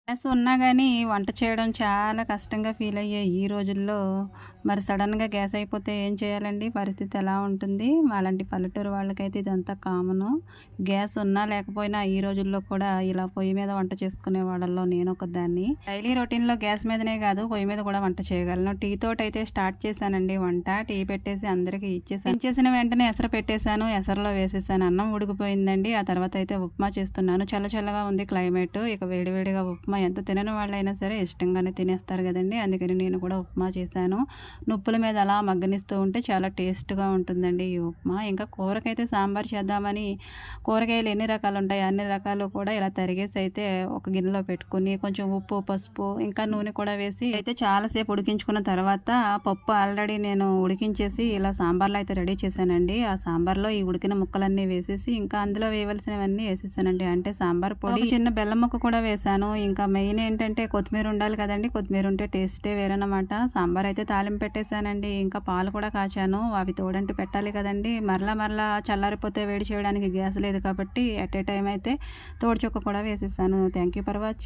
Gas ఉన్నా గానీ వంట చేయడం చాలా కష్టంగా ఫీల్ అయ్యే ఈ రోజుల్లో మరి సడన్‌గా గ్యాస్ అయిపోతే ఏం చేయాలండి? పరిస్థితి ఎలా ఉంటుంది? మాలాంటి పల్లెటూరు వాళ్ళకైతే ఇదంతా కామను. గ్యాస్ ఉన్నా లేకపోయినా ఈ రోజుల్లో కూడా ఇలా పొయ్యి మీద వంట చేసుకునే వాళ్ళలో నేనొకదాన్ని. డైలీ రొటీన్‌లో గ్యాస్ మీదనే కాదు పొయ్యి మీద కూడా వంట చేయగలను. టీ తోటైతే స్టార్ట్ చేశానండి వంట. టీ పెట్టేసి అందరికీ ఇచ్చేసాను. ఇచ్చేసిన వెంటనే ఎసరు పెట్టేసాను. ఎసరులో వేసేసాను. అన్నం ఉడికిపోయిందండి. ఆ తర్వాత అయితే ఉప్మా చేస్తున్నాను. చల్ల చల్లగా ఉంది క్లైమేట్. ఇక వేడివేడిగా ఉప్మా ఎంత తినని వాళ్ళైనా సరే ఇష్టంగానే తినేస్తారు కదండీ! అందుకని నేను కూడా ఉప్మా చేశాను. నుప్పుల మీద అలా మగ్గనిస్తూ ఉంటే చాలా టేస్ట్‌గా ఉంటుందండి ఈ ఉప్మా. ఇంకా కూరకైతే సాంబార్ చేద్దామని కూరగాయలు ఎన్ని రకాలుంటాయో అన్ని రకాలు కూడా ఇలా తరిగేసి అయితే ఒక గిన్నెలో పెట్టుకొని కొంచెం ఉప్పు, పసుపు ఇంకా నూనె కూడా వేసి అయితే చాలా సేపు ఉడికించుకున్న తర్వాత పప్పు ఆల్రెడీ నేను ఉడికించేసి ఇలా సాంబార్‌లో అయితే రెడీ చేశానండి. ఆ సాంబార్‌లో ఈ ఉడికిన ముక్కలన్నీ వేసేసి ఇంకా అందులో వేయవలసినవన్నీ వేసేసానండి. అంటే సాంబార్ పొడి, ఒక చిన్న బెల్లం ముక్క కూడా వేశాను. ఇంకా మెయిన్ ఏంటంటే కొత్తిమీర ఉండాలి కదండీ! కొత్తిమీర ఉంటే టేస్టే వేరనమాట. సాంబార్ అయితే తాలింపు పెట్టేసానండి. ఇంకా పాలు కూడా కాచాను. అవి తోడంటూ పెట్టాలి కదండీ! మరలా చల్లారిపోతే వేడి చేయడానికి గ్యాస్ లేదు కాబట్టి ఎట్ ఏ టైమ్ అయితే తోడు చుక్క కూడా వేసేసాను. Thank you for watching.